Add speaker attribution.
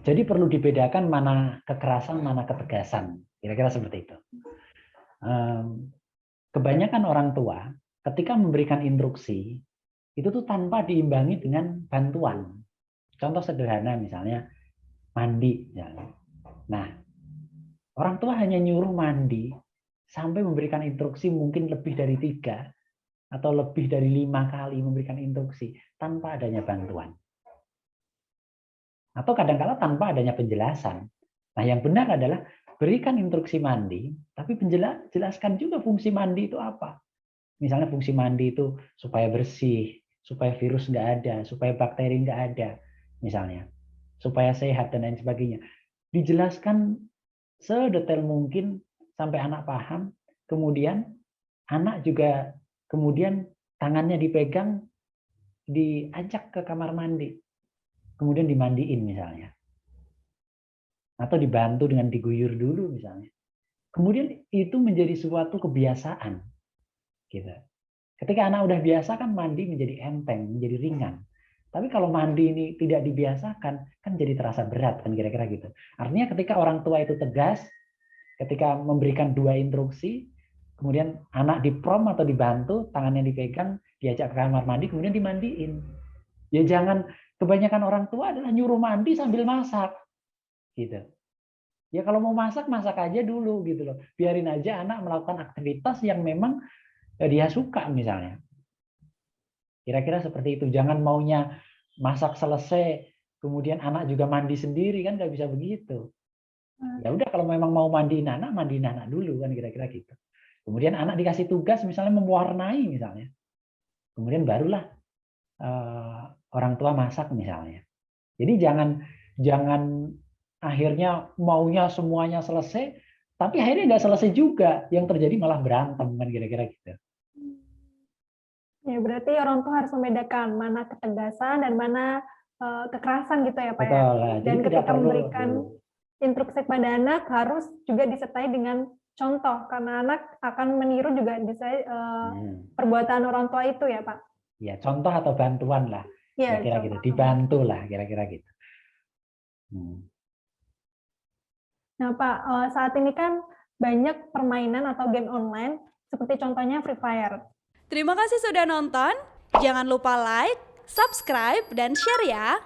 Speaker 1: Jadi perlu dibedakan mana kekerasan, mana ketegasan. Kira-kira seperti itu. Kebanyakan orang tua ketika memberikan instruksi itu tuh tanpa diimbangi dengan bantuan. Contoh sederhana misalnya mandi. Nah, orang tua hanya nyuruh mandi sampai memberikan instruksi mungkin lebih dari 3 atau lebih dari 5 kali memberikan instruksi tanpa adanya bantuan. Atau kadang-kala tanpa adanya penjelasan. Nah, yang benar adalah berikan instruksi mandi, tapi jelaskan juga fungsi mandi itu apa. Misalnya fungsi mandi itu supaya bersih, supaya virus nggak ada, supaya bakteri nggak ada, misalnya. Supaya sehat dan lain sebagainya. Dijelaskan sedetail mungkin sampai anak paham, kemudian anak juga kemudian tangannya dipegang, diajak ke kamar mandi, kemudian dimandiin misalnya. Atau dibantu dengan diguyur dulu misalnya. Kemudian itu menjadi suatu kebiasaan. Gitu. Ketika anak udah biasa kan mandi menjadi enteng, menjadi ringan. Tapi kalau mandi ini tidak dibiasakan, kan jadi terasa berat kan kira-kira gitu. Artinya ketika orang tua itu tegas, ketika memberikan 2 instruksi, kemudian anak diprom atau dibantu, tangannya dipegang, diajak ke kamar mandi, kemudian dimandiin. Ya jangan, kebanyakan orang tua adalah nyuruh mandi sambil masak. Gitu. Ya kalau mau masak, masak aja dulu gitu loh. Biarin aja anak melakukan aktivitas yang memang dia suka misalnya. Kira-kira seperti itu. Jangan maunya masak selesai, kemudian anak juga mandi sendiri, kan nggak bisa begitu. Ya udah kalau memang mau mandiin anak dulu kan kira-kira gitu. Kemudian anak dikasih tugas misalnya mewarnai misalnya. Kemudian barulah orang tua masak misalnya. Jadi jangan akhirnya maunya semuanya selesai, tapi akhirnya nggak selesai juga. Yang terjadi malah berantem kan kira-kira gitu.
Speaker 2: Ya berarti orang tua harus membedakan mana ketegasan dan mana kekerasan gitu ya Pak ya.
Speaker 1: Betul.
Speaker 2: Dan
Speaker 1: Jadi
Speaker 2: ketika memberikan instruksi pada anak harus juga disertai dengan contoh karena anak akan meniru juga bisa perbuatan orang tua itu ya Pak.
Speaker 1: Ya contoh atau bantuan lah.
Speaker 2: Ya,
Speaker 1: Kira-kira gitu. Dibantu lah kira-kira gitu.
Speaker 2: Nah Pak, saat ini kan banyak permainan atau game online seperti contohnya Free Fire.
Speaker 3: Terima kasih sudah nonton. Jangan lupa like, subscribe, dan share ya.